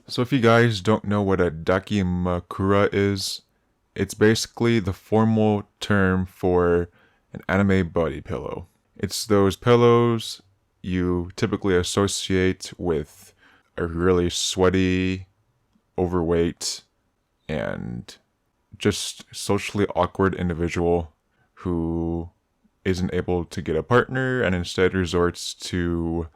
So if you guys don't know what a dakimakura is, it's basically the formal term for an anime body pillow. It's those pillows you typically associate with a really sweaty, overweight, and just socially awkward individual who isn't able to get a partner and instead resorts to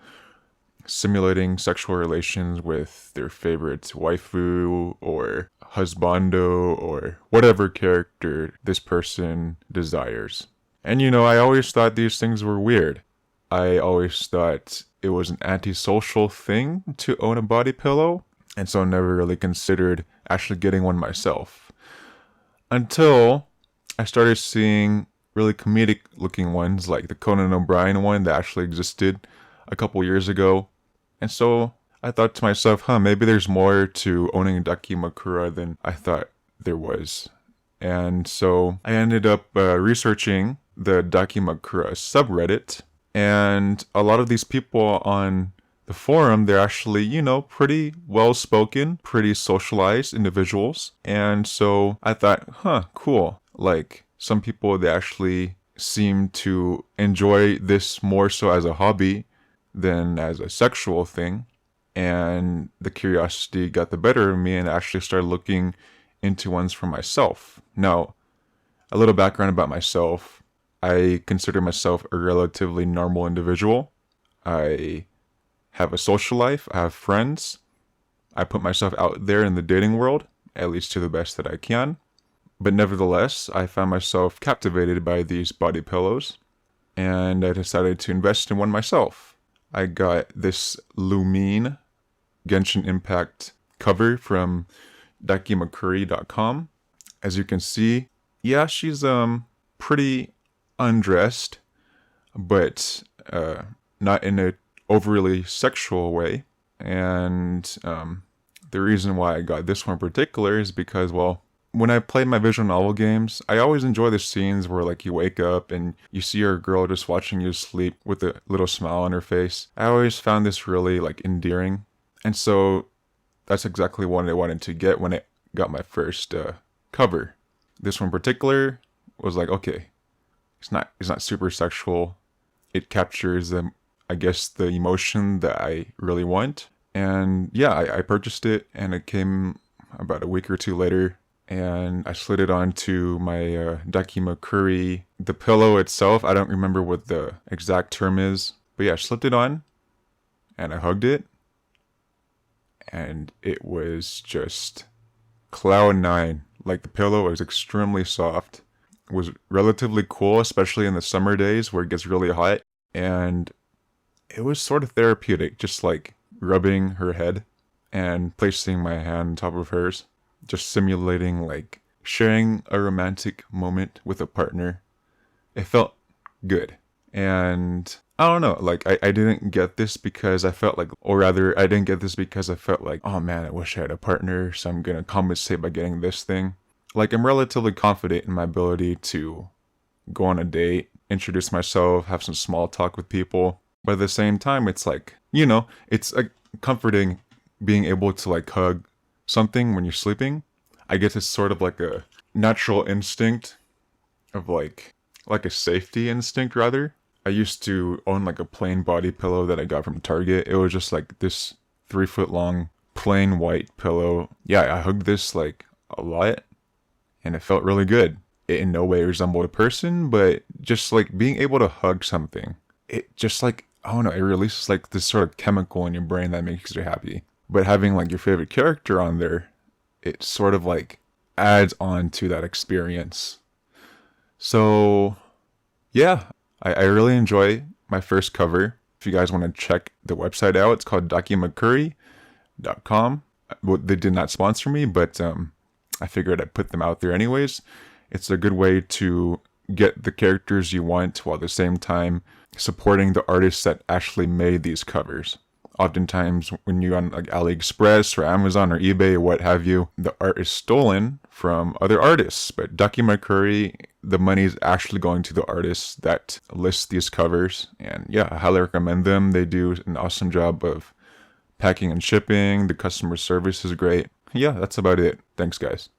simulating sexual relations with their favorite waifu or husbando or whatever character this person desires. And I always thought these things were weird. I always thought it was an antisocial thing to own a body pillow, and so never really considered actually getting one myself. Until I started seeing really comedic looking ones like the Conan O'Brien one that actually existed a couple years ago. And so I thought to myself, maybe there's more to owning a dakimakura than I thought there was. And so I ended up researching the dakimakura subreddit, and a lot of these people on the forum, they're actually, pretty well-spoken, pretty socialized individuals. And so I thought, cool. Like, some people, they actually seem to enjoy this more so as a hobby than as a sexual thing. And the curiosity got the better of me and I actually started looking into ones for myself. Now, a little background about myself. I consider myself a relatively normal individual. I have a social life. I have friends. I put myself out there in the dating world, at least to the best that I can. But nevertheless, I found myself captivated by these body pillows, and I decided to invest in one myself. I got this Lumine Genshin Impact cover from dakimakura.com. As you can see, yeah, she's pretty undressed, but not in a overly sexual way. And the reason why I got this one in particular is because, well, when I play my visual novel games, I always enjoy the scenes where like you wake up and you see your girl just watching you sleep with a little smile on her face. I always found this really like endearing. And so that's exactly what I wanted to get when I got my first cover. This one in particular was like, okay, it's not super sexual. It captures I guess the emotion that I really want. And yeah, I purchased it, and it came about a week or two later, and I slid it onto my dakimakura. The pillow itself, I don't remember what the exact term is, but yeah, I slipped it on, and I hugged it, and it was just cloud nine. Like, the pillow was extremely soft, was relatively cool, especially in the summer days where it gets really hot, and it was sort of therapeutic, just like rubbing her head and placing my hand on top of hers, just simulating like sharing a romantic moment with a partner. It felt good. And I don't know, like I didn't get this because I felt like, or rather I didn't get this because I felt like, oh man, I wish I had a partner, so I'm gonna compensate by getting this thing. Like, I'm relatively confident in my ability to go on a date, introduce myself, have some small talk with people. But at the same time, it's like, it's like comforting being able to like hug something when you're sleeping. I guess it's sort of like a natural instinct of like a safety instinct rather. I used to own like a plain body pillow that I got from Target. It was just like this 3-foot long plain white pillow. Yeah, I hugged this like a lot, and it felt really good. It in no way resembled a person, but just like being able to hug something, it just like, I don't know, it releases like this sort of chemical in your brain that makes you happy. But having like your favorite character on there, it sort of like adds on to that experience. So yeah, I really enjoy my first cover. If you guys want to check the website out, it's called dakimakura.com. Well, they did not sponsor me, but I figured I'd put them out there anyways. It's a good way to get the characters you want while at the same time supporting the artists that actually made these covers. Oftentimes when you're on like AliExpress or Amazon or eBay or what have you, the art is stolen from other artists. But dakimakura, the money is actually going to the artists that list these covers. And yeah, I highly recommend them. They do an awesome job of packing and shipping, the customer service is great. Yeah, that's about it. Thanks, guys.